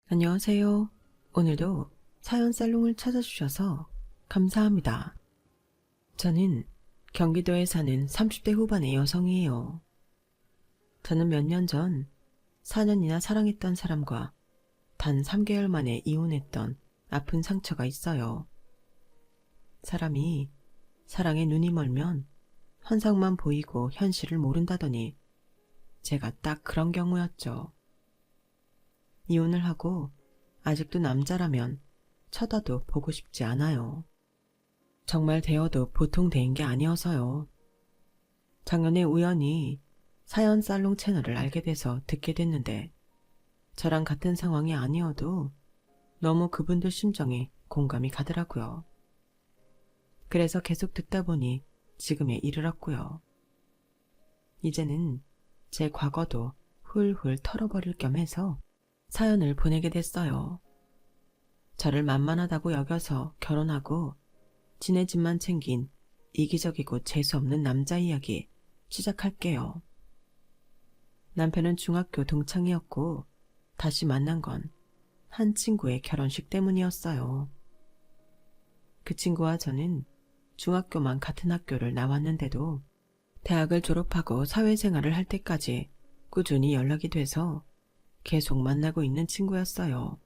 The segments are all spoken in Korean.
안녕하세요. 오늘도 사연 살롱을 찾아주셔서 감사합니다. 저는 경기도에 사는 30대 후반의 여성이에요. 저는 몇 년 전 4년이나 사랑했던 사람과 단 3개월 만에 이혼했던 아픈 상처가 있어요. 사람이 사랑에 눈이 멀면 환상만 보이고 현실을 모른다더니 제가 딱 그런 경우였죠. 이혼을 하고 아직도 남자라면 쳐다도 보고 싶지 않아요. 정말 대어도 보통 대인 게 아니어서요. 작년에 우연히 사연 살롱 채널을 알게 돼서 듣게 됐는데 저랑 같은 상황이 아니어도 너무 그분들 심정이 공감이 가더라고요. 그래서 계속 듣다 보니 지금에 이르렀고요. 이제는 제 과거도 훌훌 털어버릴 겸 해서 사연을 보내게 됐어요. 저를 만만하다고 여겨서 결혼하고 지네 집만 챙긴 이기적이고 재수없는 남자 이야기 시작할게요. 남편은 중학교 동창이었고 다시 만난 건 한 친구의 결혼식 때문이었어요. 그 친구와 저는 중학교만 같은 학교를 나왔는데도 대학을 졸업하고 사회생활을 할 때까지 꾸준히 연락이 돼서 계속 만나고 있는 친구였어요.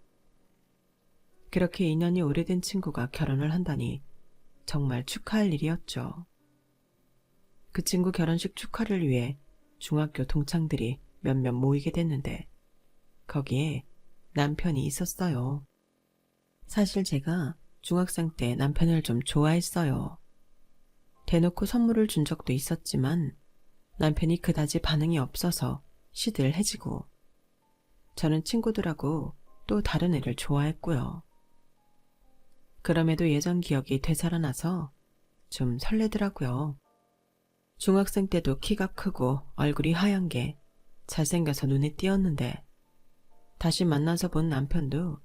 그렇게 인연이 오래된 친구가 결혼을 한다니 정말 축하할 일이었죠. 그 친구 결혼식 축하를 위해 중학교 동창들이 몇몇 모이게 됐는데 거기에 남편이 있었어요. 사실 제가 중학생 때 남편을 좀 좋아했어요. 대놓고 선물을 준 적도 있었지만 남편이 그다지 반응이 없어서 시들해지고 저는 친구들하고 또 다른 애를 좋아했고요. 그럼에도 예전 기억이 되살아나서 좀 설레더라고요. 중학생 때도 키가 크고 얼굴이 하얀 게 잘생겨서 눈에 띄었는데 다시 만나서 본 남편도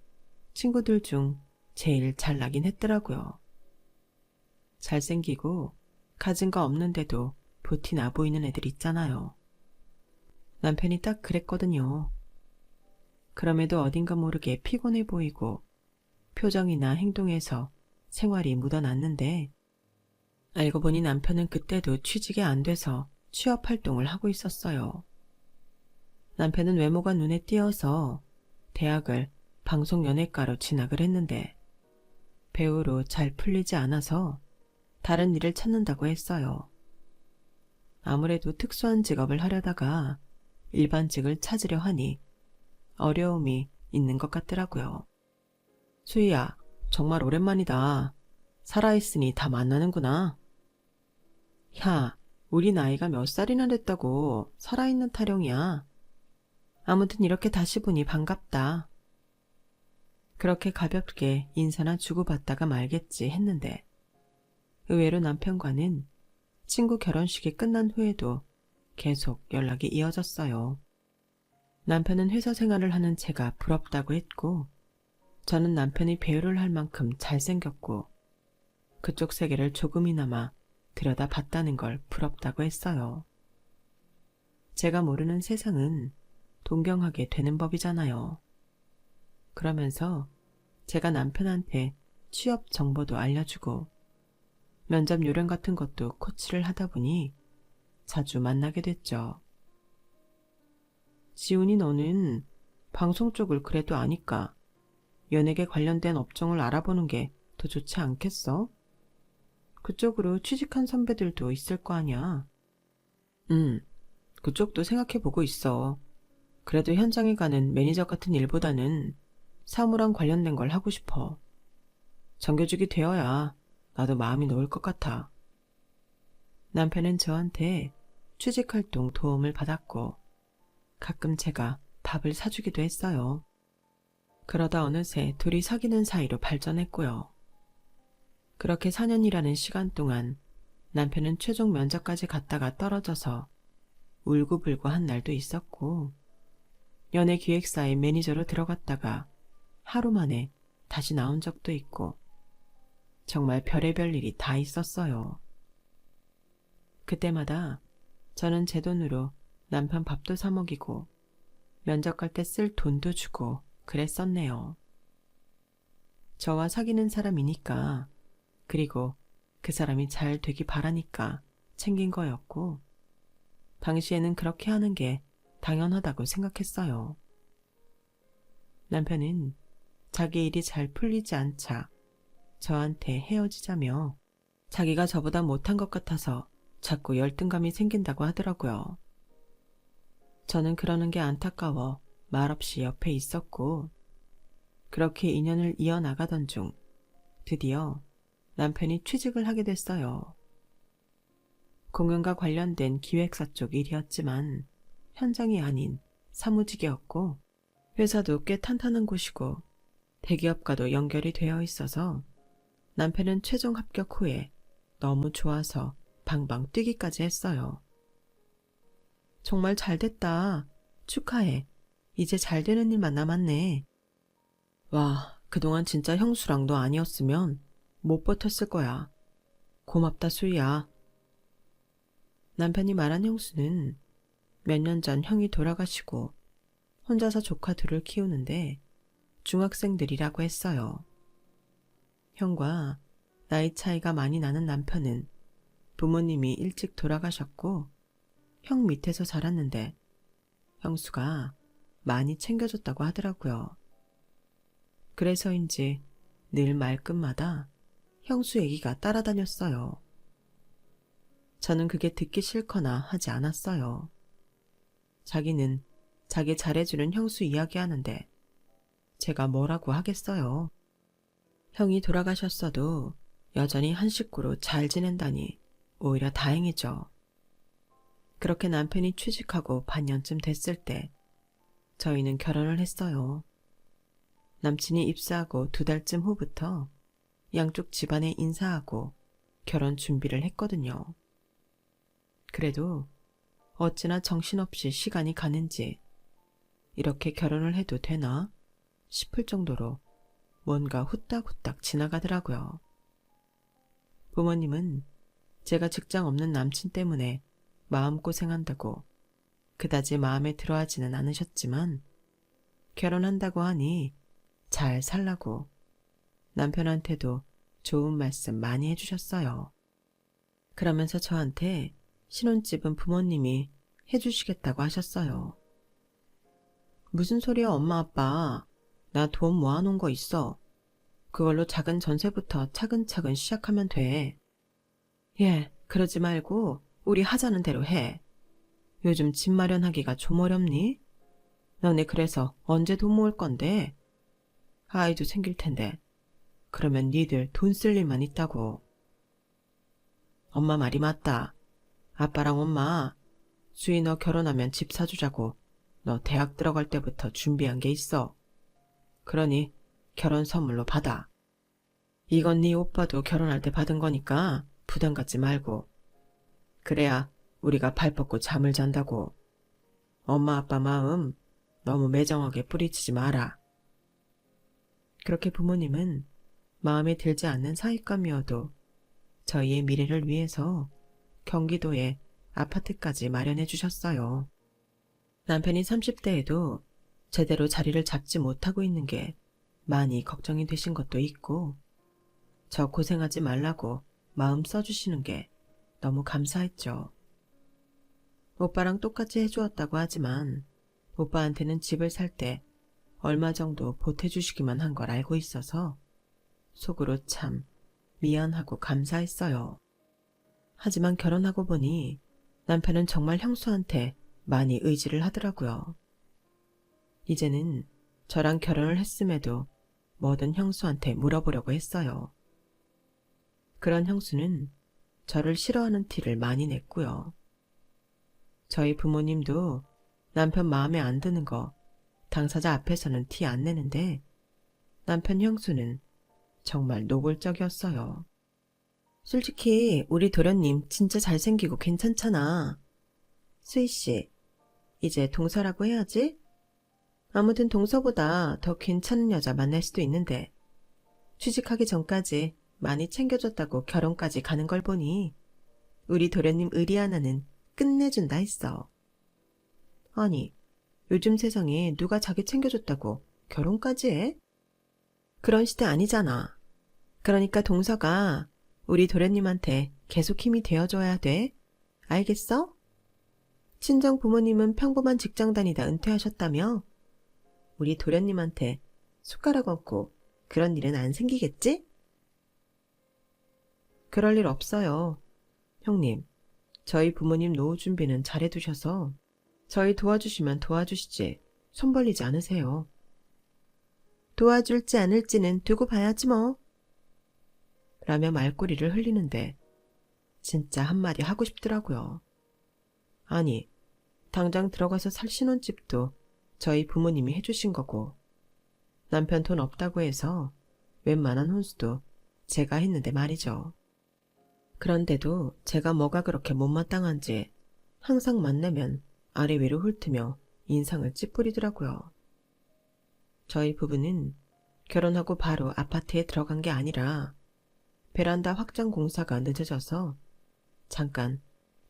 친구들 중 제일 잘나긴 했더라고요. 잘생기고 가진 거 없는데도 보티 나 보이는 애들 있잖아요. 남편이 딱 그랬거든요. 그럼에도 어딘가 모르게 피곤해 보이고 표정이나 행동에서 생활이 묻어났는데 알고 보니 남편은 그때도 취직이 안 돼서 취업 활동을 하고 있었어요. 남편은 외모가 눈에 띄어서 대학을 방송연예과로 진학을 했는데 배우로 잘 풀리지 않아서 다른 일을 찾는다고 했어요. 아무래도 특수한 직업을 하려다가 일반직을 찾으려 하니 어려움이 있는 것 같더라고요. 수희야, 정말 오랜만이다. 살아있으니 다 만나는구나. 야, 우리 나이가 몇 살이나 됐다고 살아있는 타령이야. 아무튼 이렇게 다시 보니 반갑다. 그렇게 가볍게 인사나 주고받다가 말겠지 했는데 의외로 남편과는 친구 결혼식이 끝난 후에도 계속 연락이 이어졌어요. 남편은 회사 생활을 하는 제가 부럽다고 했고 저는 남편이 배우를 할 만큼 잘생겼고 그쪽 세계를 조금이나마 들여다봤다는 걸 부럽다고 했어요. 제가 모르는 세상은 동경하게 되는 법이잖아요. 그러면서 제가 남편한테 취업 정보도 알려주고 면접 요령 같은 것도 코치를 하다 보니 자주 만나게 됐죠. 지훈이 너는 방송 쪽을 그래도 아니까 연예계 관련된 업종을 알아보는 게 더 좋지 않겠어? 그쪽으로 취직한 선배들도 있을 거 아니야. 그쪽도 생각해보고 있어. 그래도 현장에 가는 매니저 같은 일보다는 사무랑 관련된 걸 하고 싶어. 정규직이 되어야 나도 마음이 놓을 것 같아. 남편은 저한테 취직활동 도움을 받았고 가끔 제가 밥을 사주기도 했어요. 그러다 어느새 둘이 사귀는 사이로 발전했고요. 그렇게 4년이라는 시간 동안 남편은 최종 면접까지 갔다가 떨어져서 울고불고 한 날도 있었고 연예기획사의 매니저로 들어갔다가 하루 만에 다시 나온 적도 있고 정말 별의별 일이 다 있었어요. 그때마다 저는 제 돈으로 남편 밥도 사 먹이고 면접 갈 때 쓸 돈도 주고 그랬었네요. 저와 사귀는 사람이니까, 그리고 그 사람이 잘 되기 바라니까 챙긴 거였고, 당시에는 그렇게 하는 게 당연하다고 생각했어요. 남편은 자기 일이 잘 풀리지 않자 저한테 헤어지자며 자기가 저보다 못한 것 같아서 자꾸 열등감이 생긴다고 하더라고요. 저는 그러는 게 안타까워 말없이 옆에 있었고, 그렇게 인연을 이어나가던 중 드디어 남편이 취직을 하게 됐어요. 공연과 관련된 기획사 쪽 일이었지만 현장이 아닌 사무직이었고, 회사도 꽤 탄탄한 곳이고 대기업과도 연결이 되어 있어서 남편은 최종 합격 후에 너무 좋아서 방방 뛰기까지 했어요. 정말 잘 됐다. 축하해. 이제 잘 되는 일만 남았네. 와, 그동안 진짜 형수랑 너 아니었으면 못 버텼을 거야. 고맙다, 수희야. 남편이 말한 형수는 몇 년 전 형이 돌아가시고 혼자서 조카 둘을 키우는데 중학생들이라고 했어요. 형과 나이 차이가 많이 나는 남편은 부모님이 일찍 돌아가셨고 형 밑에서 자랐는데 형수가 많이 챙겨줬다고 하더라고요. 그래서인지 늘 말끝마다 형수 얘기가 따라다녔어요. 저는 그게 듣기 싫거나 하지 않았어요. 자기는 자기 잘해주는 형수 이야기하는데 제가 뭐라고 하겠어요. 형이 돌아가셨어도 여전히 한 식구로 잘 지낸다니 오히려 다행이죠. 그렇게 남편이 취직하고 반년쯤 됐을 때 저희는 결혼을 했어요. 남친이 입사하고 2달쯤 후부터 양쪽 집안에 인사하고 결혼 준비를 했거든요. 그래도 어찌나 정신없이 시간이 가는지 이렇게 결혼을 해도 되나 싶을 정도로 뭔가 후딱후딱 지나가더라고요. 부모님은 제가 직장 없는 남친 때문에 마음고생한다고 그다지 마음에 들어하지는 않으셨지만 결혼한다고 하니 잘 살라고 남편한테도 좋은 말씀 많이 해주셨어요. 그러면서 저한테 신혼집은 부모님이 해주시겠다고 하셨어요. 무슨 소리야, 엄마 아빠. 나 돈 모아놓은 거 있어. 그걸로 작은 전세부터 차근차근 시작하면 돼. 예, 그러지 말고 우리 하자는 대로 해. 요즘 집 마련하기가 좀 어렵니? 너네 그래서 언제 돈 모을 건데? 아이도 생길 텐데. 그러면 니들 돈 쓸 일만 있다고. 엄마 말이 맞다. 아빠랑 엄마, 수희 너 결혼하면 집 사주자고 너 대학 들어갈 때부터 준비한 게 있어. 그러니 결혼 선물로 받아. 이건 네 오빠도 결혼할 때 받은 거니까 부담 갖지 말고. 그래야 우리가 발 뻗고 잠을 잔다고. 엄마 아빠 마음 너무 매정하게 뿌리치지 마라. 그렇게 부모님은 마음에 들지 않는 사윗감이어도 저희의 미래를 위해서 경기도에 아파트까지 마련해 주셨어요. 남편이 30대에도 제대로 자리를 잡지 못하고 있는 게 많이 걱정이 되신 것도 있고, 저 고생하지 말라고 마음 써주시는 게 너무 감사했죠. 오빠랑 똑같이 해주었다고 하지만 오빠한테는 집을 살 때 얼마 정도 보태주시기만 한 걸 알고 있어서 속으로 참 미안하고 감사했어요. 하지만 결혼하고 보니 남편은 정말 형수한테 많이 의지를 하더라고요. 이제는 저랑 결혼을 했음에도 뭐든 형수한테 물어보려고 했어요. 그런 형수는 저를 싫어하는 티를 많이 냈고요. 저희 부모님도 남편 마음에 안 드는 거 당사자 앞에서는 티 안 내는데 남편 형수는 정말 노골적이었어요. 솔직히 우리 도련님 진짜 잘생기고 괜찮잖아. 수희씨, 이제 동서라고 해야지? 아무튼 동서보다 더 괜찮은 여자 만날 수도 있는데 취직하기 전까지 많이 챙겨줬다고 결혼까지 가는 걸 보니 우리 도련님 의리 하나는 끝내준다 했어. 아니, 요즘 세상에 누가 자기 챙겨줬다고 결혼까지 해? 그런 시대 아니잖아. 그러니까 동서가 우리 도련님한테 계속 힘이 되어줘야 돼. 알겠어? 친정 부모님은 평범한 직장 다니다 은퇴하셨다며? 우리 도련님한테 숟가락 얹고 그런 일은 안 생기겠지? 그럴 일 없어요. 형님, 저희 부모님 노후 준비는 잘해두셔서 저희 도와주시면 도와주시지 손 벌리지 않으세요. 도와줄지 않을지는 두고 봐야지 뭐. 라며 말꼬리를 흘리는데 진짜 한마디 하고 싶더라고요. 아니, 당장 들어가서 살 신혼집도 저희 부모님이 해주신 거고 남편 돈 없다고 해서 웬만한 혼수도 제가 했는데 말이죠. 그런데도 제가 뭐가 그렇게 못마땅한지 항상 만나면 아래 위로 훑으며 인상을 찌푸리더라고요. 저희 부부는 결혼하고 바로 아파트에 들어간 게 아니라 베란다 확장 공사가 늦어져서 잠깐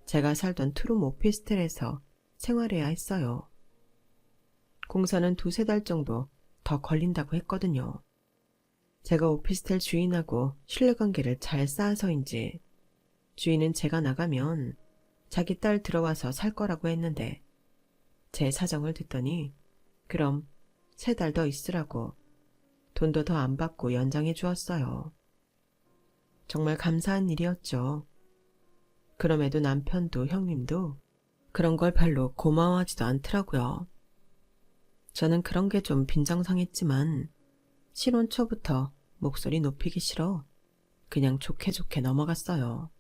제가 살던 투룸 오피스텔에서 생활해야 했어요. 공사는 2~3달 정도 더 걸린다고 했거든요. 제가 오피스텔 주인하고 신뢰관계를 잘 쌓아서인지 주인은 제가 나가면 자기 딸 들어와서 살 거라고 했는데 제 사정을 듣더니 그럼 3달 더 있으라고 돈도 더 안 받고 연장해 주었어요. 정말 감사한 일이었죠. 그럼에도 남편도 형님도 그런 걸 별로 고마워하지도 않더라고요. 저는 그런 게 좀 빈정상했지만 신혼 초부터 목소리 높이기 싫어 그냥 좋게 좋게 넘어갔어요.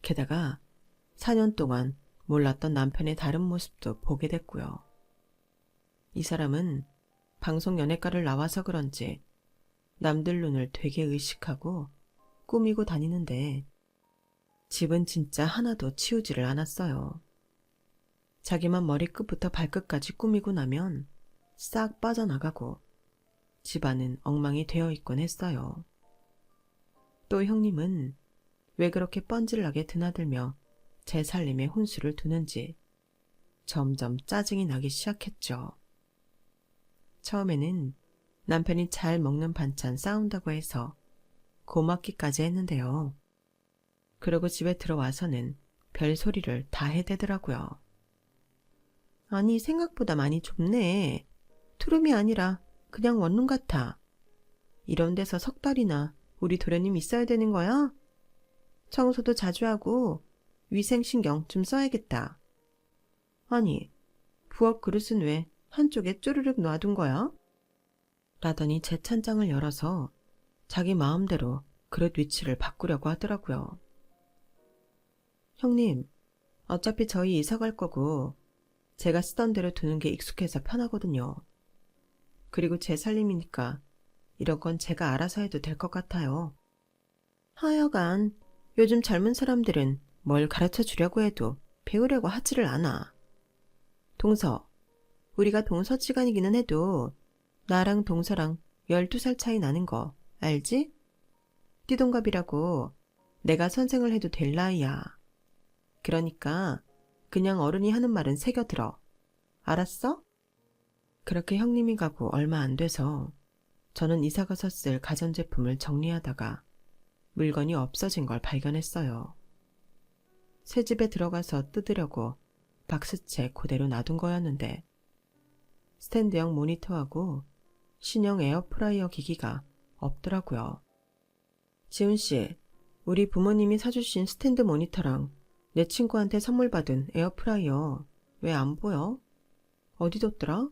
게다가 4년 동안 몰랐던 남편의 다른 모습도 보게 됐고요. 이 사람은 방송 연예과를 나와서 그런지 남들 눈을 되게 의식하고 꾸미고 다니는데 집은 진짜 하나도 치우지를 않았어요. 자기만 머리끝부터 발끝까지 꾸미고 나면 싹 빠져나가고 집안은 엉망이 되어 있곤 했어요. 또 형님은 왜 그렇게 뻔질나게 드나들며 제 살림에 혼수를 두는지 점점 짜증이 나기 시작했죠. 처음에는 남편이 잘 먹는 반찬 싸운다고 해서 고맙기까지 했는데요. 그러고 집에 들어와서는 별소리를 다 해대더라고요. 아니 생각보다 많이 좁네. 투룸이 아니라 그냥 원룸 같아. 이런 데서 3달이나 우리 도련님 있어야 되는 거야? 청소도 자주 하고 위생신경 좀 써야겠다. 아니, 부엌 그릇은 왜 한쪽에 쪼르륵 놔둔 거야? 라더니 제 찬장을 열어서 자기 마음대로 그릇 위치를 바꾸려고 하더라고요. 형님, 어차피 저희 이사 갈 거고 제가 쓰던 대로 두는 게 익숙해서 편하거든요. 그리고 제 살림이니까 이런 건 제가 알아서 해도 될 것 같아요. 하여간 요즘 젊은 사람들은 뭘 가르쳐 주려고 해도 배우려고 하지를 않아. 동서, 우리가 동서지간이기는 해도 나랑 동서랑 12살 차이 나는 거 알지? 띠동갑이라고 내가 선생을 해도 될 나이야. 그러니까 그냥 어른이 하는 말은 새겨들어. 알았어? 그렇게 형님이 가고 얼마 안 돼서 저는 이사가서 쓸 가전제품을 정리하다가 물건이 없어진 걸 발견했어요. 새 집에 들어가서 뜯으려고 박스채 그대로 놔둔 거였는데 스탠드형 모니터하고 신형 에어프라이어 기기가 없더라고요. 지훈씨, 우리 부모님이 사주신 스탠드 모니터랑 내 친구한테 선물 받은 에어프라이어 왜 안 보여? 어디 뒀더라?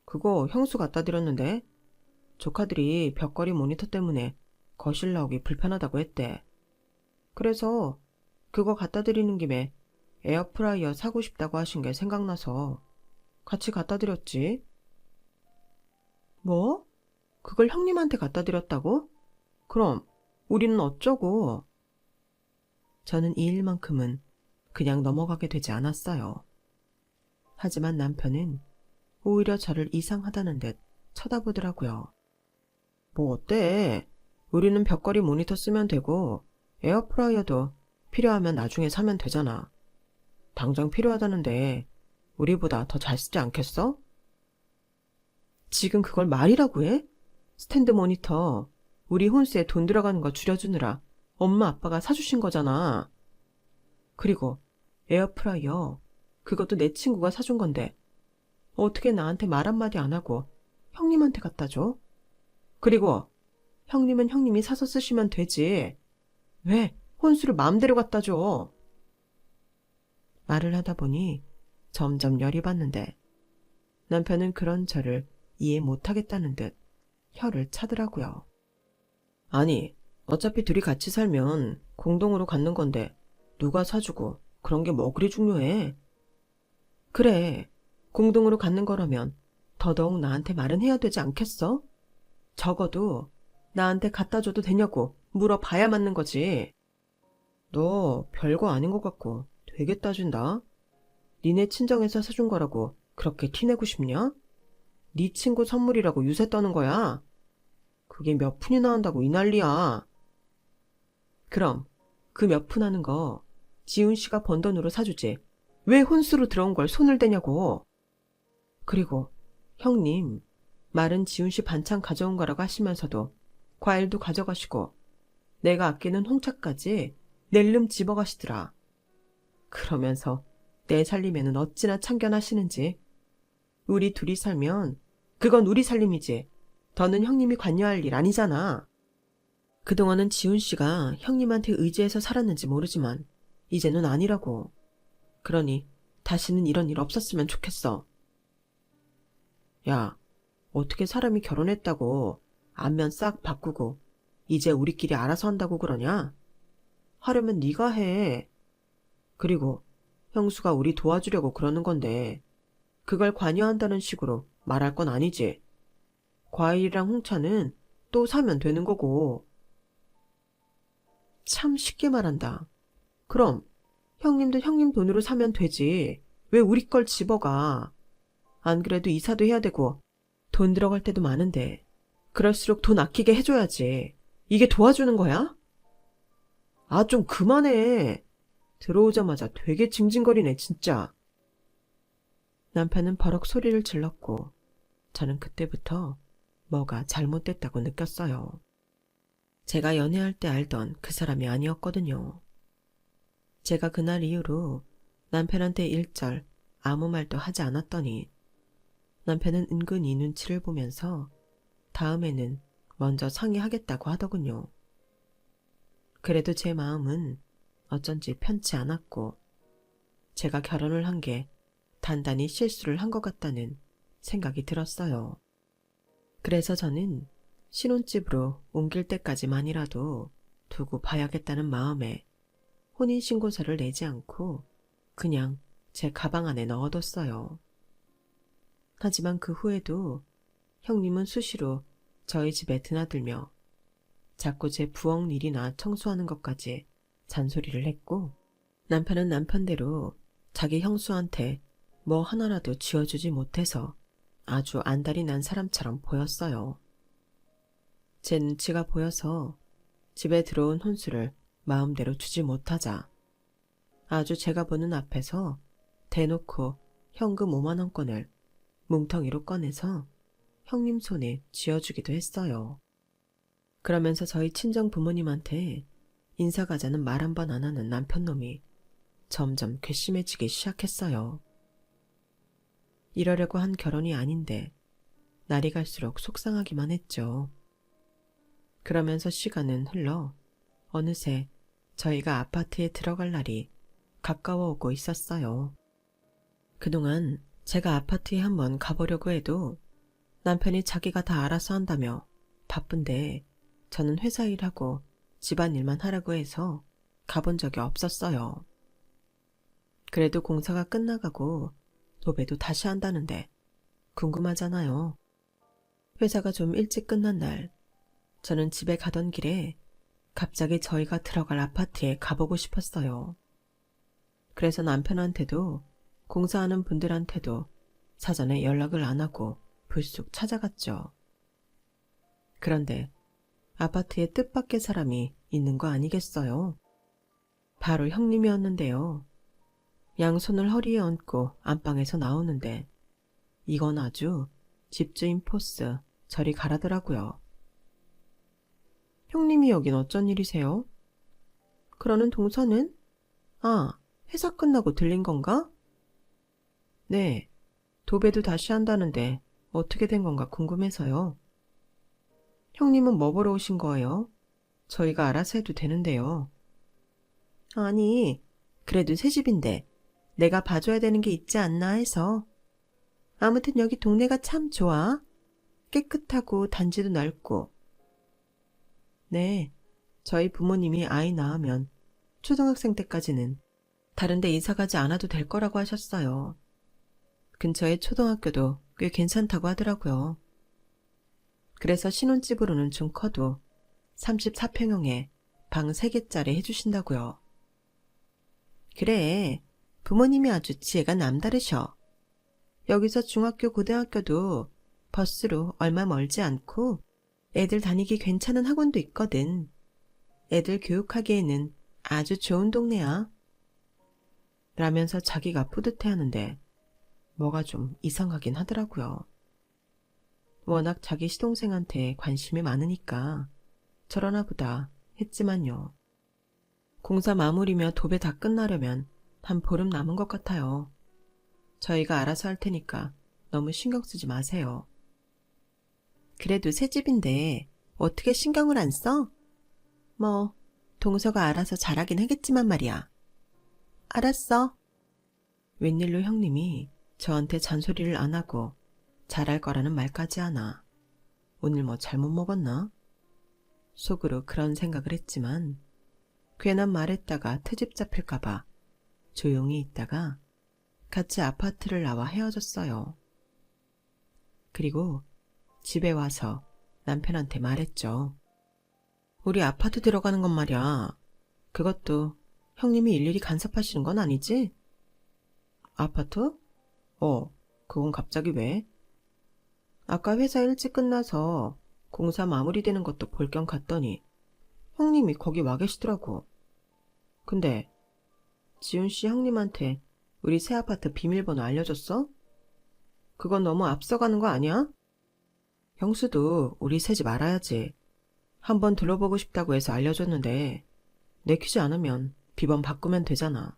그거 형수 갖다 드렸는데 조카들이 벽걸이 모니터 때문에 거실 나오기 불편하다고 했대. 그래서 그거 갖다 드리는 김에 에어프라이어 사고 싶다고 하신 게 생각나서 같이 갖다 드렸지. 뭐? 그걸 형님한테 갖다 드렸다고? 그럼 우리는 어쩌고? 저는 이 일만큼은 그냥 넘어가게 되지 않았어요. 하지만 남편은 오히려 저를 이상하다는 듯 쳐다보더라고요. 뭐 어때? 우리는 벽걸이 모니터 쓰면 되고 에어프라이어도 필요하면 나중에 사면 되잖아. 당장 필요하다는데 우리보다 더 잘 쓰지 않겠어? 지금 그걸 말이라고 해? 스탠드 모니터, 우리 혼수에 돈 들어가는 거 줄여주느라 엄마 아빠가 사주신 거잖아. 그리고 에어프라이어, 그것도 내 친구가 사준 건데 어떻게 나한테 말 한마디 안 하고 형님한테 갖다 줘? 그리고 형님은 형님이 사서 쓰시면 되지. 왜 혼수를 마음대로 갖다 줘? 말을 하다 보니 점점 열이 받는데 남편은 그런 저를 이해 못하겠다는 듯 혀를 차더라고요. 아니, 어차피 둘이 같이 살면 공동으로 갖는 건데 누가 사주고 그런 게 뭐 그리 중요해? 그래, 공동으로 갖는 거라면 더더욱 나한테 말은 해야 되지 않겠어? 적어도 나한테 갖다 줘도 되냐고 물어봐야 맞는 거지. 너 별거 아닌 것 같고 되게 따진다. 니네 친정에서 사준 거라고 그렇게 티내고 싶냐? 네 친구 선물이라고 유세 떠는 거야. 그게 몇 푼이나 한다고 이 난리야. 그럼 그 몇 푼 하는 거 지훈 씨가 번 돈으로 사주지. 왜 혼수로 들어온 걸 손을 대냐고. 그리고 형님, 말은 지훈 씨 반찬 가져온 거라고 하시면서도 과일도 가져가시고 내가 아끼는 홍차까지 낼름 집어가시더라. 그러면서 내 살림에는 어찌나 참견하시는지. 우리 둘이 살면 그건 우리 살림이지. 더는 형님이 관여할 일 아니잖아. 그동안은 지훈 씨가 형님한테 의지해서 살았는지 모르지만 이제는 아니라고. 그러니 다시는 이런 일 없었으면 좋겠어. 야, 어떻게 사람이 결혼했다고 안면 싹 바꾸고 이제 우리끼리 알아서 한다고 그러냐? 하려면 네가 해. 그리고 형수가 우리 도와주려고 그러는 건데 그걸 관여한다는 식으로 말할 건 아니지. 과일이랑 홍차는 또 사면 되는 거고. 참 쉽게 말한다. 그럼 형님도 형님 돈으로 사면 되지. 왜 우리 걸 집어가. 안 그래도 이사도 해야 되고 돈 들어갈 때도 많은데 그럴수록 돈 아끼게 해줘야지. 이게 도와주는 거야? 아, 좀 그만해. 들어오자마자 되게 징징거리네 진짜. 남편은 버럭 소리를 질렀고 저는 그때부터 뭐가 잘못됐다고 느꼈어요. 제가 연애할 때 알던 그 사람이 아니었거든요. 제가 그날 이후로 남편한테 일절 아무 말도 하지 않았더니 남편은 은근히 눈치를 보면서 다음에는 먼저 상의하겠다고 하더군요. 그래도 제 마음은 어쩐지 편치 않았고 제가 결혼을 한 게 단단히 실수를 한 것 같다는 생각이 들었어요. 그래서 저는 신혼집으로 옮길 때까지만이라도 두고 봐야겠다는 마음에 혼인신고서를 내지 않고 그냥 제 가방 안에 넣어뒀어요. 하지만 그 후에도 형님은 수시로 저희 집에 드나들며 자꾸 제 부엌 일이나 청소하는 것까지 잔소리를 했고 남편은 남편대로 자기 형수한테 뭐 하나라도 쥐어주지 못해서 아주 안달이 난 사람처럼 보였어요. 제 눈치가 보여서 집에 들어온 혼수를 마음대로 주지 못하자 아주 제가 보는 앞에서 대놓고 현금 5만 원권을 뭉텅이로 꺼내서 형님 손에 쥐어주기도 했어요. 그러면서 저희 친정 부모님한테 인사 가자는 말 한 번 안 하는 남편놈이 점점 괘씸해지기 시작했어요. 이러려고 한 결혼이 아닌데 날이 갈수록 속상하기만 했죠. 그러면서 시간은 흘러 어느새 저희가 아파트에 들어갈 날이 가까워 오고 있었어요. 그동안 제가 아파트에 한번 가보려고 해도 남편이 자기가 다 알아서 한다며 바쁜데 저는 회사 일하고 집안일만 하라고 해서 가본 적이 없었어요. 그래도 공사가 끝나가고 도배도 다시 한다는데 궁금하잖아요. 회사가 좀 일찍 끝난 날 저는 집에 가던 길에 갑자기 저희가 들어갈 아파트에 가보고 싶었어요. 그래서 남편한테도 공사하는 분들한테도 사전에 연락을 안 하고 불쑥 찾아갔죠. 그런데 아파트에 뜻밖의 사람이 있는 거 아니겠어요? 바로 형님이었는데요. 양손을 허리에 얹고 안방에서 나오는데 이건 아주 집주인 포스 저리 가라더라고요. 형님이 여긴 어쩐 일이세요? 그러는 동서는? 아, 회사 끝나고 들린 건가? 네, 도배도 다시 한다는데 어떻게 된 건가 궁금해서요. 형님은 뭐 보러 오신 거예요? 저희가 알아서 해도 되는데요. 아니, 그래도 새 집인데 내가 봐줘야 되는 게 있지 않나 해서. 아무튼 여기 동네가 참 좋아. 깨끗하고 단지도 넓고. 네, 저희 부모님이 아이 낳으면 초등학생 때까지는 다른 데 이사 가지 않아도 될 거라고 하셨어요. 근처에 초등학교도 꽤 괜찮다고 하더라고요. 그래서 신혼집으로는 좀 커도 34평형에 방 3개짜리 해주신다고요. 그래, 부모님이 아주 지혜가 남다르셔. 여기서 중학교, 고등학교도 버스로 얼마 멀지 않고 애들 다니기 괜찮은 학원도 있거든. 애들 교육하기에는 아주 좋은 동네야. 라면서 자기가 뿌듯해하는데 뭐가 좀 이상하긴 하더라고요. 워낙 자기 시동생한테 관심이 많으니까 저러나 보다 했지만요. 공사 마무리며 도배 다 끝나려면 한 보름 남은 것 같아요. 저희가 알아서 할 테니까 너무 신경 쓰지 마세요. 그래도 새 집인데 어떻게 신경을 안 써? 뭐 동서가 알아서 잘하긴 하겠지만 말이야. 알았어. 웬일로 형님이 저한테 잔소리를 안 하고 잘할 거라는 말까지 하나. 오늘 뭐 잘못 먹었나? 속으로 그런 생각을 했지만 괜한 말했다가 트집 잡힐까봐 조용히 있다가 같이 아파트를 나와 헤어졌어요. 그리고 집에 와서 남편한테 말했죠. 우리 아파트 들어가는 건 말이야. 그것도 형님이 일일이 간섭하시는 건 아니지? 아파트? 그건 갑자기 왜? 아까 회사 일찍 끝나서 공사 마무리되는 것도 볼 겸 갔더니 형님이 거기 와 계시더라고. 근데 지훈씨 형님한테 우리 새 아파트 비밀번호 알려줬어? 그건 너무 앞서가는 거 아니야? 형수도 우리 새 집 알아야지. 한번 둘러보고 싶다고 해서 알려줬는데 내키지 않으면 비번 바꾸면 되잖아.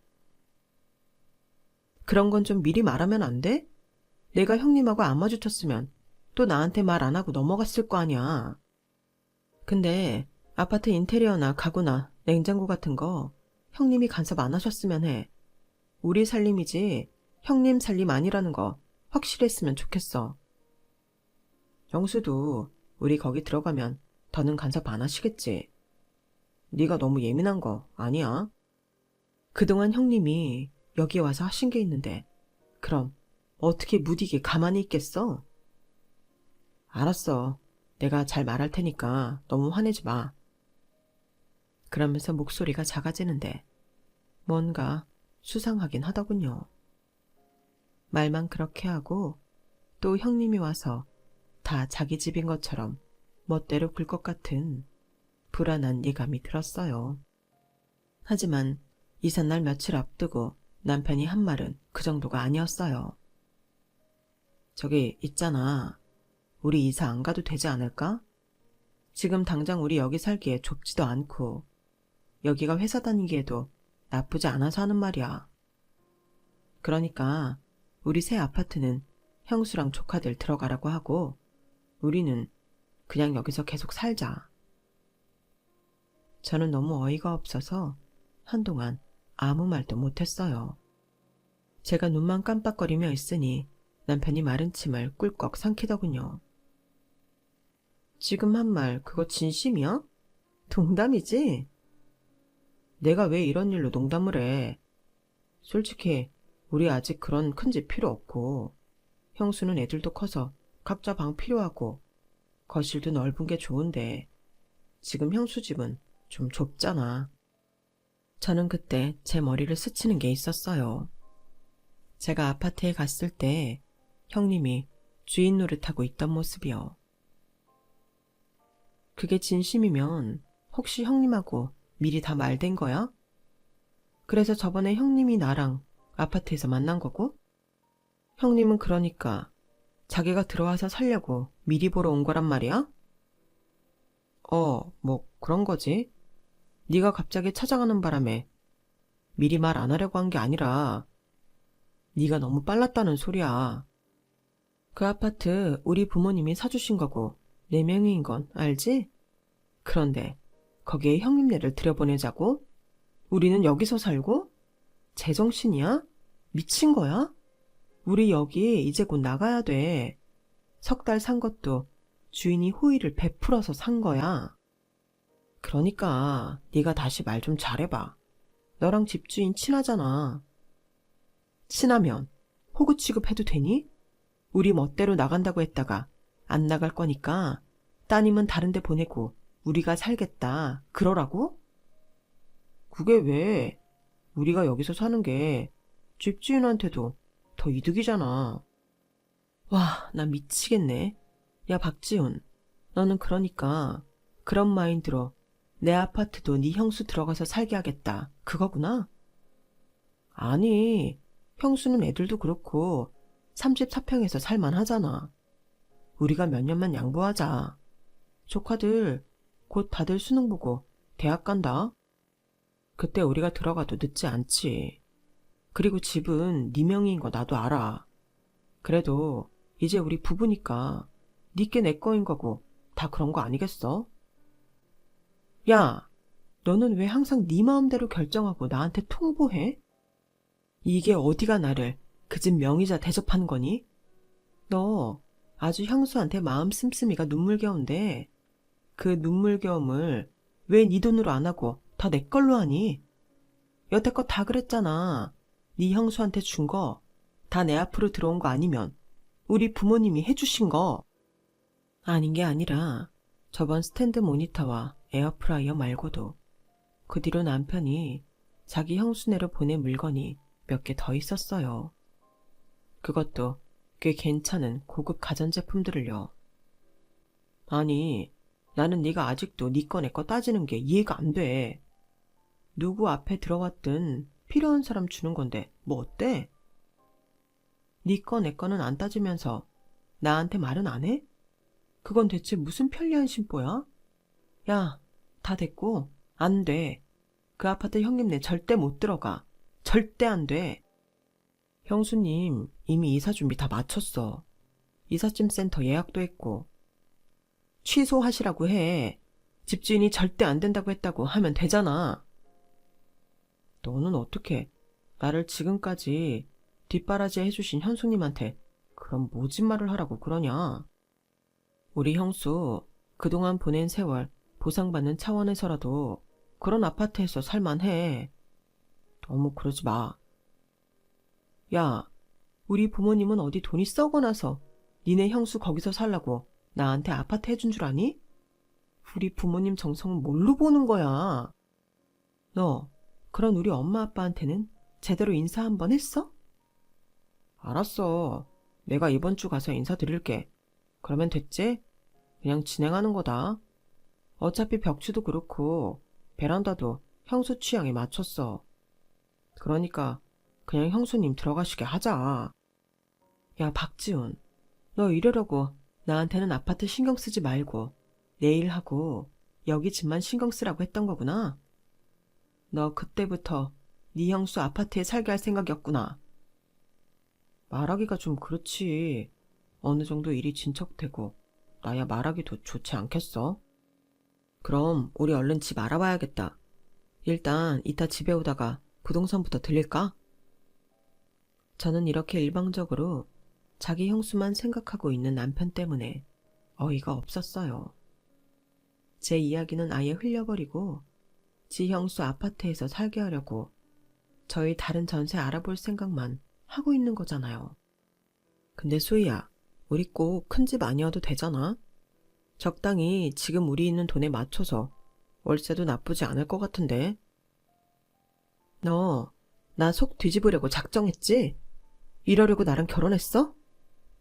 그런 건 좀 미리 말하면 안 돼? 내가 형님하고 안 마주쳤으면 또 나한테 말 안 하고 넘어갔을 거 아니야. 근데 아파트 인테리어나 가구나 냉장고 같은 거 형님이 간섭 안 하셨으면 해. 우리 살림이지 형님 살림 아니라는 거 확실했으면 좋겠어. 형수도 우리 거기 들어가면 더는 간섭 안 하시겠지. 네가 너무 예민한 거 아니야? 그동안 형님이 여기 와서 하신 게 있는데 그럼 어떻게 무디게 가만히 있겠어? 알았어. 내가 잘 말할 테니까 너무 화내지 마. 그러면서 목소리가 작아지는데 뭔가 수상하긴 하더군요. 말만 그렇게 하고 또 형님이 와서 다 자기 집인 것처럼 멋대로 굴 것 같은 불안한 예감이 들었어요. 하지만 이삿날 며칠 앞두고 남편이 한 말은 그 정도가 아니었어요. 저기 있잖아. 우리 이사 안 가도 되지 않을까? 지금 당장 우리 여기 살기에 좁지도 않고 여기가 회사 다니기에도 나쁘지 않아서 하는 말이야. 그러니까 우리 새 아파트는 형수랑 조카들 들어가라고 하고 우리는 그냥 여기서 계속 살자. 저는 너무 어이가 없어서 한동안 아무 말도 못했어요. 제가 눈만 깜빡거리며 있으니 남편이 마른 침을 꿀꺽 삼키더군요. 지금 한 말 그거 진심이야? 농담이지? 내가 왜 이런 일로 농담을 해? 솔직히 우리 아직 그런 큰 집 필요 없고 형수는 애들도 커서 각자 방 필요하고 거실도 넓은 게 좋은데 지금 형수 집은 좀 좁잖아. 저는 그때 제 머리를 스치는 게 있었어요. 제가 아파트에 갔을 때 형님이 주인 노릇하고 있던 모습이요. 그게 진심이면 혹시 형님하고 미리 다 말된 거야? 그래서 저번에 형님이 나랑 아파트에서 만난 거고? 형님은 그러니까 자기가 들어와서 살려고 미리 보러 온 거란 말이야? 뭐 그런 거지. 네가 갑자기 찾아가는 바람에 미리 말 안 하려고 한 게 아니라 네가 너무 빨랐다는 소리야. 그 아파트 우리 부모님이 사주신 거고 4명인 건 알지? 그런데 거기에 형님네를 들여보내자고? 우리는 여기서 살고? 제정신이야? 미친 거야? 우리 여기 이제 곧 나가야 돼. 석 달 산 것도 주인이 호의를 베풀어서 산 거야. 그러니까 네가 다시 말 좀 잘해봐. 너랑 집주인 친하잖아. 친하면 호구 취급해도 되니? 우리 멋대로 나간다고 했다가 안 나갈 거니까 따님은 다른 데 보내고 우리가 살겠다. 그러라고? 그게 왜? 우리가 여기서 사는 게 집주인한테도 더 이득이잖아. 와, 나 미치겠네. 야, 박지훈. 너는 그러니까 그런 마인드로 내 아파트도 네 형수 들어가서 살게 하겠다. 그거구나? 아니, 형수는 애들도 그렇고 34평에서 살만하잖아. 우리가 몇 년만 양보하자. 조카들 곧 다들 수능 보고 대학 간다. 그때 우리가 들어가도 늦지 않지. 그리고 집은 네 명인 거 나도 알아. 그래도 이제 우리 부부니까 니께 내 거인 거고 다 그런 거 아니겠어? 야, 너는 왜 항상 네 마음대로 결정하고 나한테 통보해? 이게 어디가 나를 그 집 명의자 대접하는 거니? 너 아주 형수한테 마음 씀씀이가 눈물겨운데 그 눈물겨움을 왜 네 돈으로 안 하고 다 내 걸로 하니? 여태껏 다 그랬잖아. 네 형수한테 준 거 다 내 앞으로 들어온 거 아니면 우리 부모님이 해주신 거. 아닌 게 아니라 저번 스탠드 모니터와 에어프라이어 말고도 그 뒤로 남편이 자기 형수네로 보낸 물건이 몇 개 더 있었어요. 그것도 꽤 괜찮은 고급 가전제품들을요. 아니, 나는 네가 아직도 네 거 내 거 따지는 게 이해가 안 돼. 누구 앞에 들어왔든 필요한 사람 주는 건데 뭐 어때? 네 거 내 거는 안 따지면서 나한테 말은 안 해? 그건 대체 무슨 편리한 심보야? 야, 다 됐고 안 돼. 그 아파트 형님네 절대 못 들어가. 절대 안 돼. 형수님 이미 이사 준비 다 마쳤어. 이삿짐 센터 예약도 했고. 취소하시라고 해. 집주인이 절대 안 된다고 했다고 하면 되잖아. 너는 어떻게 나를 지금까지 뒷바라지 해주신 현숙님한테 그런 모진말을 하라고 그러냐? 우리 형수 그동안 보낸 세월 보상받는 차원에서라도 그런 아파트에서 살만해. 너무 그러지 마. 야, 우리 부모님은 어디 돈이 썩어나서 니네 형수 거기서 살라고 나한테 아파트 해준 줄 아니? 우리 부모님 정성은 뭘로 보는 거야? 너 그런 우리 엄마 아빠한테는 제대로 인사 한번 했어? 알았어. 내가 이번 주 가서 인사드릴게. 그러면 됐지? 그냥 진행하는 거다. 어차피 벽지도 그렇고 베란다도 형수 취향에 맞췄어. 그러니까 그냥 형수님 들어가시게 하자. 야, 박지훈. 너 이러려고 나한테는 아파트 신경 쓰지 말고 내일 하고 여기 집만 신경 쓰라고 했던 거구나. 너 그때부터 네 형수 아파트에 살게 할 생각이었구나. 말하기가 좀 그렇지. 어느 정도 일이 진척되고 나야 말하기도 좋지 않겠어? 그럼 우리 얼른 집 알아봐야겠다. 일단 이따 집에 오다가 부동산부터 들릴까? 저는 이렇게 일방적으로 자기 형수만 생각하고 있는 남편 때문에 어이가 없었어요. 제 이야기는 아예 흘려버리고 지 형수 아파트에서 살게 하려고 저희 다른 전세 알아볼 생각만 하고 있는 거잖아요. 근데 수희야, 우리 꼭 큰 집 아니어도 되잖아? 적당히 지금 우리 있는 돈에 맞춰서 월세도 나쁘지 않을 것 같은데. 너 나 속 뒤집으려고 작정했지? 이러려고 나랑 결혼했어?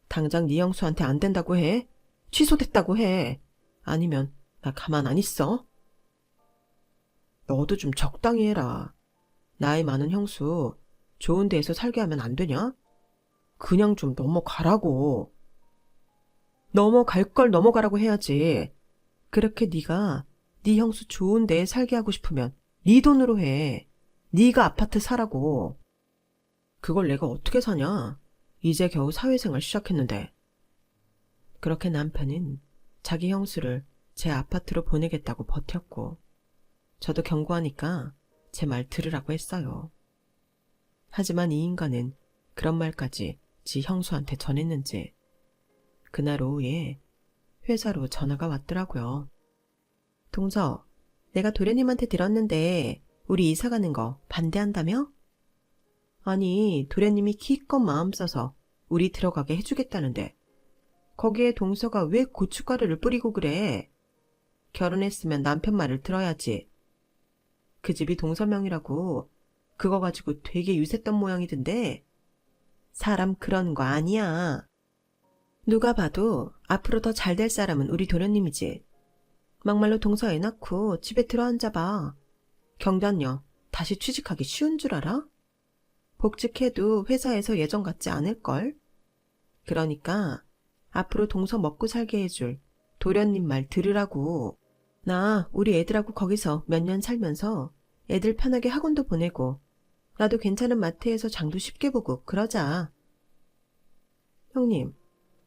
당장 네 형수한테 안 된다고 해. 취소됐다고 해. 아니면 나 가만 안 있어. 너도 좀 적당히 해라. 나이 많은 형수 좋은 데에서 살게 하면 안 되냐? 그냥 좀 넘어가라고. 넘어갈 걸 넘어가라고 해야지. 그렇게 네가 네 형수 좋은 데에 살게 하고 싶으면 네 돈으로 해. 네가 아파트 사라고. 그걸 내가 어떻게 사냐? 이제 겨우 사회생활 시작했는데. 그렇게 남편은 자기 형수를 제 아파트로 보내겠다고 버텼고, 저도 경고하니까 제 말 들으라고 했어요. 하지만 이 인간은 그런 말까지 지 형수한테 전했는지 그날 오후에 회사로 전화가 왔더라고요. 동서, 내가 도련님한테 들었는데 우리 이사 가는 거 반대한다며? 아니, 도련님이 기껏 마음 써서 우리 들어가게 해주겠다는데 거기에 동서가 왜 고춧가루를 뿌리고 그래? 결혼했으면 남편 말을 들어야지. 그 집이 동서명이라고 그거 가지고 되게 유세했던 모양이던데 사람 그런 거 아니야. 누가 봐도 앞으로 더 잘 될 사람은 우리 도련님이지. 막말로 동서 애 낳고 집에 들어앉아봐. 경단녀 다시 취직하기 쉬운 줄 알아? 복직해도 회사에서 예전 같지 않을걸? 그러니까 앞으로 동서 먹고 살게 해줄 도련님 말 들으라고. 나 우리 애들하고 거기서 몇 년 살면서 애들 편하게 학원도 보내고 나도 괜찮은 마트에서 장도 쉽게 보고 그러자. 형님,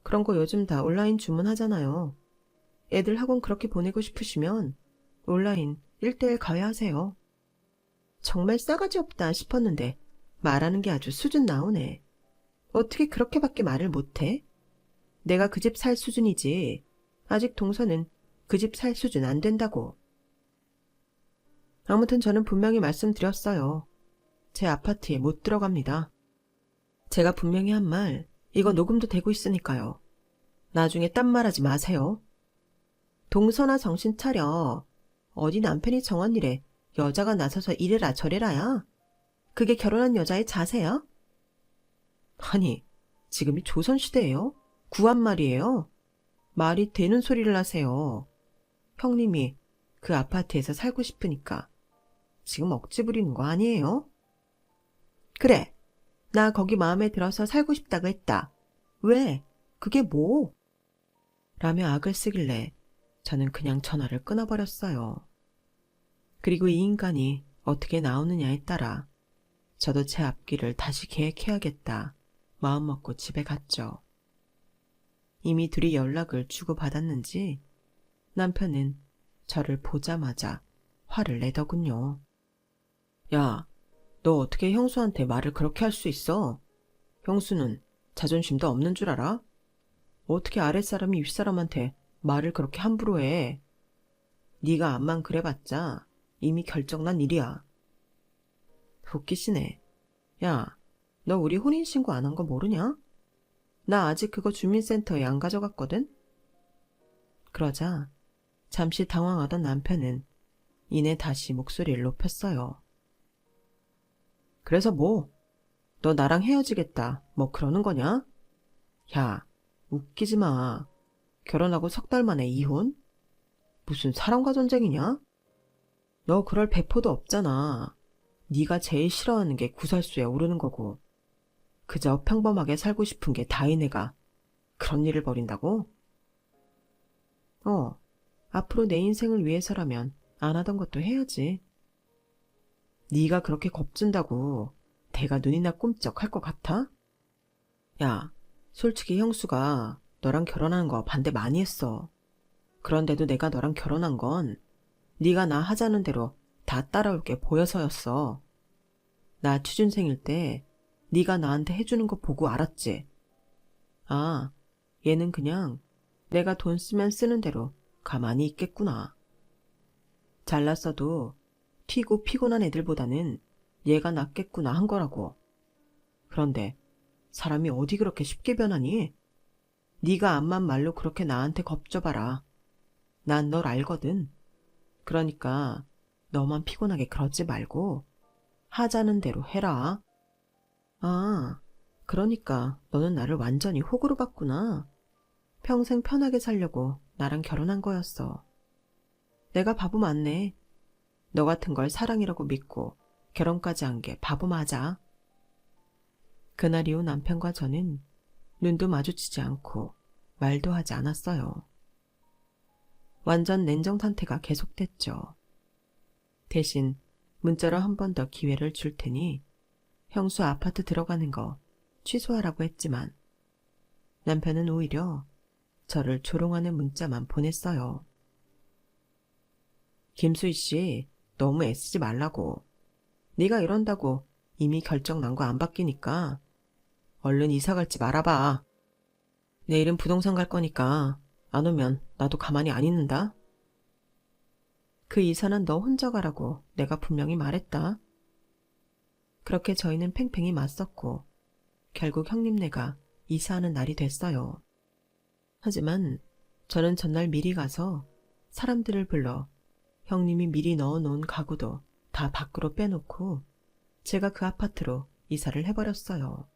그런 거 요즘 다 온라인 주문하잖아요. 애들 학원 그렇게 보내고 싶으시면 온라인 1:1 가외하세요. 정말 싸가지 없다 싶었는데 말하는 게 아주 수준 나오네. 어떻게 그렇게밖에 말을 못해? 내가 그 집 살 수준이지. 아직 동서는 그 집 살 수준 안 된다고. 아무튼 저는 분명히 말씀드렸어요. 제 아파트에 못 들어갑니다. 제가 분명히 한 말, 이거 녹음도 되고 있으니까요. 나중에 딴 말하지 마세요. 동서나 정신 차려. 어디 남편이 정한 일에 여자가 나서서 이래라 저래라야. 그게 결혼한 여자의 자세야? 아니, 지금이 조선시대예요? 구한 말이에요? 말이 되는 소리를 하세요. 형님이 그 아파트에서 살고 싶으니까 지금 억지 부리는 거 아니에요? 그래, 나 거기 마음에 들어서 살고 싶다고 했다. 왜? 그게 뭐? 라며 악을 쓰길래 저는 그냥 전화를 끊어버렸어요. 그리고 이 인간이 어떻게 나오느냐에 따라 저도 제 앞길을 다시 계획해야겠다 마음먹고 집에 갔죠. 이미 둘이 연락을 주고받았는지 남편은 저를 보자마자 화를 내더군요. 야, 너 어떻게 형수한테 말을 그렇게 할 수 있어? 형수는 자존심도 없는 줄 알아? 어떻게 아랫사람이 윗사람한테 말을 그렇게 함부로 해? 네가 암만 그래봤자 이미 결정난 일이야. 웃기시네. 야, 너 우리 혼인신고 안 한 거 모르냐? 나 아직 그거 주민센터에 안 가져갔거든? 그러자 잠시 당황하던 남편은 이내 다시 목소리를 높였어요. 그래서 뭐? 너 나랑 헤어지겠다 뭐 그러는 거냐? 야, 웃기지 마. 결혼하고 석 달 만에 이혼? 무슨 사랑과 전쟁이냐? 너 그럴 배포도 없잖아. 네가 제일 싫어하는 게 구설수에 오르는 거고 그저 평범하게 살고 싶은 게 다인 애가 그런 일을 벌인다고? 앞으로 내 인생을 위해서라면 안 하던 것도 해야지. 네가 그렇게 겁준다고 내가 눈이나 꼼짝할 것 같아? 야, 솔직히 형수가 너랑 결혼하는 거 반대 많이 했어. 그런데도 내가 너랑 결혼한 건 네가 나 하자는 대로 다 따라올 게 보여서였어. 나 취준생일 때 네가 나한테 해주는 거 보고 알았지. 아, 얘는 그냥 내가 돈 쓰면 쓰는 대로 가만히 있겠구나. 잘났어도 튀고 피곤한 애들보다는 얘가 낫겠구나 한 거라고. 그런데 사람이 어디 그렇게 쉽게 변하니? 네가 암만 말로 그렇게 나한테 겁줘봐라. 난 널 알거든. 그러니까 너만 피곤하게 그러지 말고 하자는 대로 해라. 아, 그러니까 너는 나를 완전히 호구로 봤구나. 평생 편하게 살려고 나랑 결혼한 거였어. 내가 바보 맞네. 너 같은 걸 사랑이라고 믿고 결혼까지 한 게 바보 맞아. 그날 이후 남편과 저는 눈도 마주치지 않고 말도 하지 않았어요. 완전 냉정 상태가 계속됐죠. 대신 문자로 한 번 더 기회를 줄 테니 형수 아파트 들어가는 거 취소하라고 했지만 남편은 오히려 저를 조롱하는 문자만 보냈어요. 김수희 씨, 너무 애쓰지 말라고. 네가 이런다고 이미 결정 난 거 안 바뀌니까 얼른 이사 갈지 말아봐. 내일은 부동산 갈 거니까 안 오면 나도 가만히 안 있는다. 그 이사는 너 혼자 가라고 내가 분명히 말했다. 그렇게 저희는 팽팽히 맞섰고 결국 형님네가 이사하는 날이 됐어요. 하지만 저는 전날 미리 가서 사람들을 불러 형님이 미리 넣어놓은 가구도 다 밖으로 빼놓고 제가 그 아파트로 이사를 해버렸어요.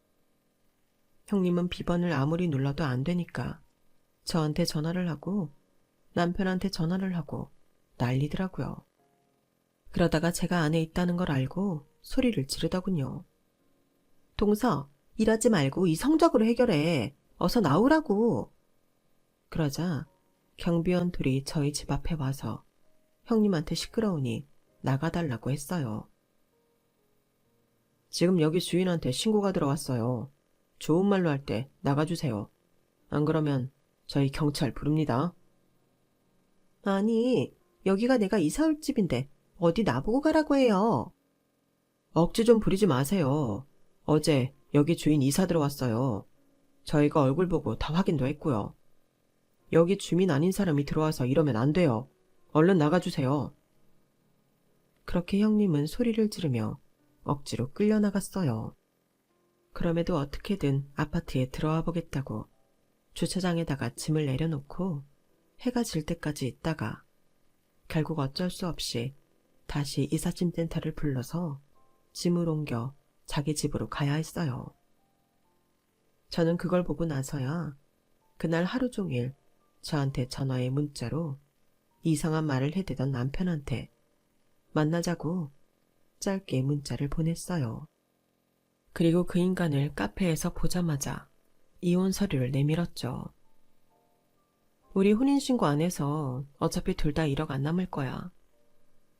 형님은 비번을 아무리 눌러도 안 되니까 저한테 전화를 하고 남편한테 전화를 하고 난리더라고요. 그러다가 제가 안에 있다는 걸 알고 소리를 지르더군요. 동서, 일하지 말고 이성적으로 해결해. 어서 나오라고. 그러자 경비원 둘이 저희 집 앞에 와서 형님한테 시끄러우니 나가달라고 했어요. 지금 여기 주인한테 신고가 들어왔어요. 좋은 말로 할 때 나가주세요. 안 그러면 저희 경찰 부릅니다. 아니, 여기가 내가 이사 올 집인데 어디 나보고 가라고 해요. 억지 좀 부리지 마세요. 어제 여기 주인 이사 들어왔어요. 저희가 얼굴 보고 다 확인도 했고요. 여기 주민 아닌 사람이 들어와서 이러면 안 돼요. 얼른 나가주세요. 그렇게 형님은 소리를 지르며 억지로 끌려나갔어요. 그럼에도 어떻게든 아파트에 들어와 보겠다고 주차장에다가 짐을 내려놓고 해가 질 때까지 있다가 결국 어쩔 수 없이 다시 이삿짐 센터를 불러서 짐을 옮겨 자기 집으로 가야 했어요. 저는 그걸 보고 나서야 그날 하루 종일 저한테 전화에 문자로 이상한 말을 해대던 남편한테 만나자고 짧게 문자를 보냈어요. 그리고 그 인간을 카페에서 보자마자 이혼 서류를 내밀었죠. 우리 혼인신고 안 해서 어차피 둘 다 1억 안 남을 거야.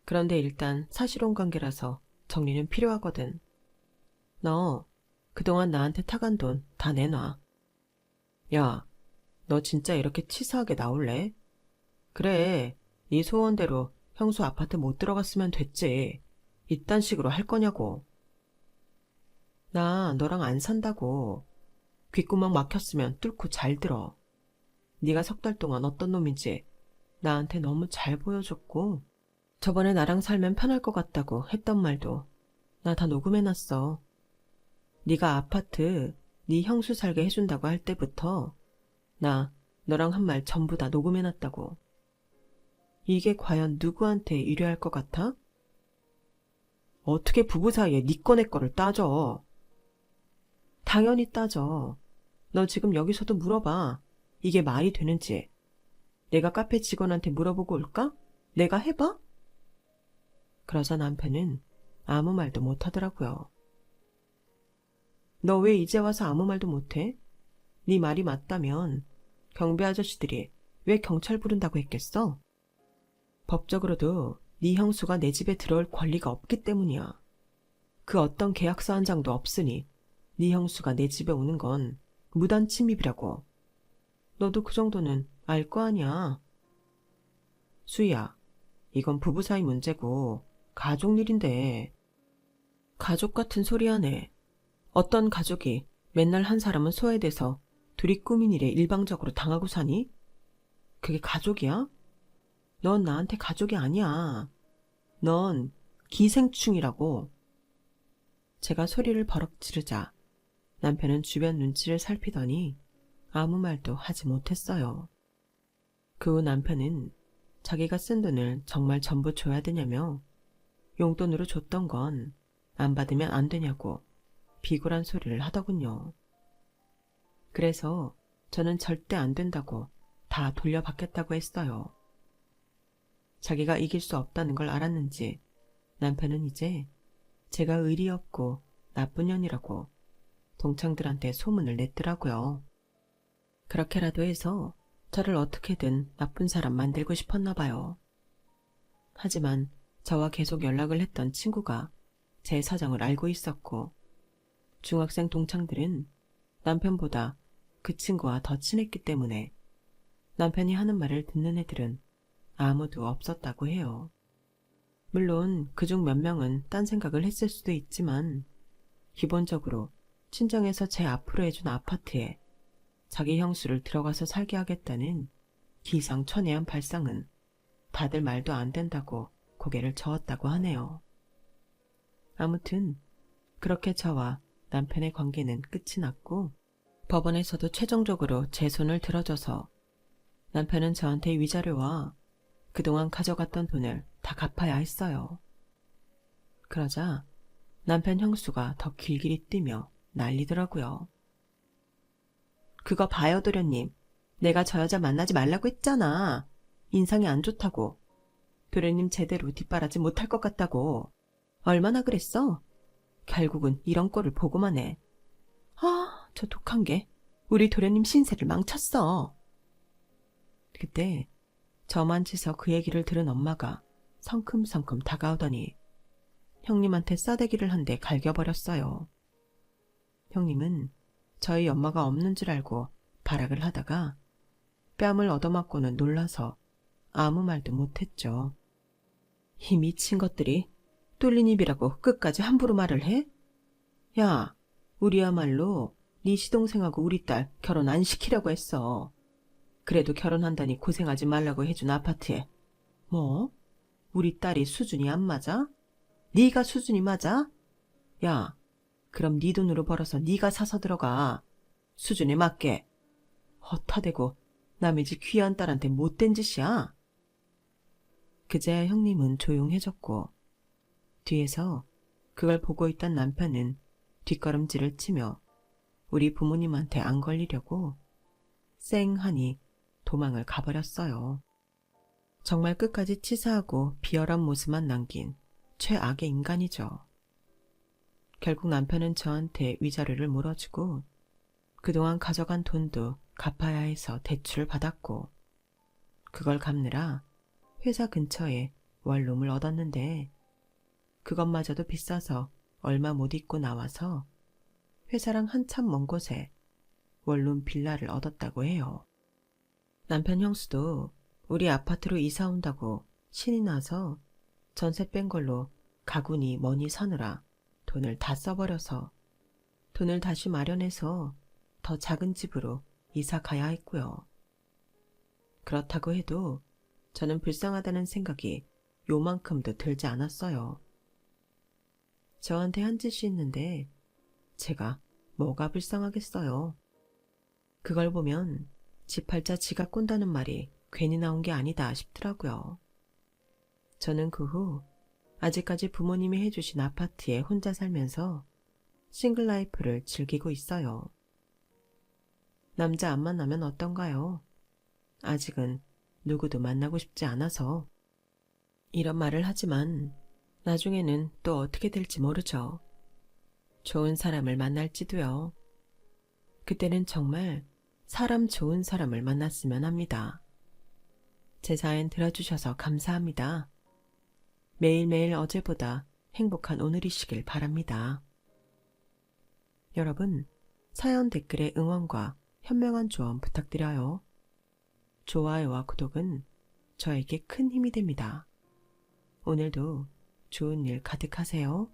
그런데 일단 사실혼 관계라서 정리는 필요하거든. 너 그동안 나한테 타간 돈 다 내놔. 야, 너 진짜 이렇게 치사하게 나올래? 그래, 네 소원대로 형수 아파트 못 들어갔으면 됐지. 이딴 식으로 할 거냐고. 나 너랑 안 산다고. 귓구멍 막혔으면 뚫고 잘 들어. 네가 3달 동안 어떤 놈인지 나한테 너무 잘 보여줬고 저번에 나랑 살면 편할 것 같다고 했던 말도 나 다 녹음해놨어. 네가 아파트 네 형수 살게 해준다고 할 때부터 나 너랑 한 말 전부 다 녹음해놨다고. 이게 과연 누구한테 유리할 것 같아? 어떻게 부부 사이에 네 거 내 거를 따져. 당연히 따져. 너 지금 여기서도 물어봐. 이게 말이 되는지. 내가 카페 직원한테 물어보고 올까? 내가 해봐? 그러자 남편은 아무 말도 못하더라고요. 너 왜 이제 와서 아무 말도 못해? 네 말이 맞다면 경비 아저씨들이 왜 경찰 부른다고 했겠어? 법적으로도 네 형수가 내 집에 들어올 권리가 없기 때문이야. 그 어떤 계약서 한 장도 없으니 네 형수가 내 집에 오는 건 무단 침입이라고. 너도 그 정도는 알 거 아니야. 수희야, 이건 부부 사이 문제고 가족 일인데. 가족 같은 소리 하네. 어떤 가족이 맨날 한 사람은 소외돼서 둘이 꾸민 일에 일방적으로 당하고 사니? 그게 가족이야? 넌 나한테 가족이 아니야. 넌 기생충이라고. 제가 소리를 버럭 지르자 남편은 주변 눈치를 살피더니 아무 말도 하지 못했어요. 그 후 남편은 자기가 쓴 돈을 정말 전부 줘야 되냐며 용돈으로 줬던 건 안 받으면 안 되냐고 비굴한 소리를 하더군요. 그래서 저는 절대 안 된다고 다 돌려받겠다고 했어요. 자기가 이길 수 없다는 걸 알았는지 남편은 이제 제가 의리 없고 나쁜 년이라고 동창들한테 소문을 냈더라고요. 그렇게라도 해서 저를 어떻게든 나쁜 사람 만들고 싶었나 봐요. 하지만 저와 계속 연락을 했던 친구가 제 사정을 알고 있었고, 중학생 동창들은 남편보다 그 친구와 더 친했기 때문에 남편이 하는 말을 듣는 애들은 아무도 없었다고 해요. 물론 그중 몇 명은 딴 생각을 했을 수도 있지만, 기본적으로 친정에서 제 앞으로 해준 아파트에 자기 형수를 들어가서 살게 하겠다는 기상천외한 발상은 다들 말도 안 된다고 고개를 저었다고 하네요. 아무튼 그렇게 저와 남편의 관계는 끝이 났고, 법원에서도 최종적으로 제 손을 들어줘서 남편은 저한테 위자료와 그동안 가져갔던 돈을 다 갚아야 했어요. 그러자 남편 형수가 더 길길이 뛰며 난리더라고요. 그거 봐요, 도련님. 내가 저 여자 만나지 말라고 했잖아. 인상이 안 좋다고. 도련님 제대로 뒷바라지 못할 것 같다고. 얼마나 그랬어? 결국은 이런 꼴을 보고만 해. 아, 저 독한 게 우리 도련님 신세를 망쳤어. 그때 저만 치서 그 얘기를 들은 엄마가 성큼성큼 다가오더니 형님한테 싸대기를 한 대 갈겨버렸어요. 형님은 저희 엄마가 없는 줄 알고 발악을 하다가 뺨을 얻어맞고는 놀라서 아무 말도 못했죠. 이 미친 것들이 뚫린 입이라고 끝까지 함부로 말을 해? 야, 우리야말로 네 시동생하고 우리 딸 결혼 안 시키려고 했어. 그래도 결혼한다니 고생하지 말라고 해준 아파트에 뭐? 우리 딸이 수준이 안 맞아? 네가 수준이 맞아? 야, 그럼 네 돈으로 벌어서 네가 사서 들어가. 수준에 맞게. 헛타대고 남의 집 귀한 딸한테 못된 짓이야. 그제야 형님은 조용해졌고, 뒤에서 그걸 보고 있던 남편은 뒷걸음질을 치며 우리 부모님한테 안 걸리려고 쌩하니 도망을 가버렸어요. 정말 끝까지 치사하고 비열한 모습만 남긴 최악의 인간이죠. 결국 남편은 저한테 위자료를 물어주고 그동안 가져간 돈도 갚아야 해서 대출을 받았고, 그걸 갚느라 회사 근처에 원룸을 얻었는데 그것마저도 비싸서 얼마 못 입고 나와서 회사랑 한참 먼 곳에 원룸 빌라를 얻었다고 해요. 남편 형수도 우리 아파트로 이사 온다고 신이 나서 전세 뺀 걸로 가구니 뭐니 사느라 돈을 다 써버려서 돈을 다시 마련해서 더 작은 집으로 이사 가야 했고요. 그렇다고 해도 저는 불쌍하다는 생각이 요만큼도 들지 않았어요. 저한테 한 짓이 있는데 제가 뭐가 불쌍하겠어요. 그걸 보면 지 팔자 지가 꼰다는 말이 괜히 나온 게 아니다 싶더라고요. 저는 그 후 아직까지 부모님이 해주신 아파트에 혼자 살면서 싱글 라이프를 즐기고 있어요. 남자 안 만나면 어떤가요? 아직은 누구도 만나고 싶지 않아서. 이런 말을 하지만 나중에는 또 어떻게 될지 모르죠. 좋은 사람을 만날지도요. 그때는 정말 사람 좋은 사람을 만났으면 합니다. 제 사연 들어주셔서 감사합니다. 매일매일 어제보다 행복한 오늘이시길 바랍니다. 여러분, 사연 댓글에 응원과 현명한 조언 부탁드려요. 좋아요와 구독은 저에게 큰 힘이 됩니다. 오늘도 좋은 일 가득하세요.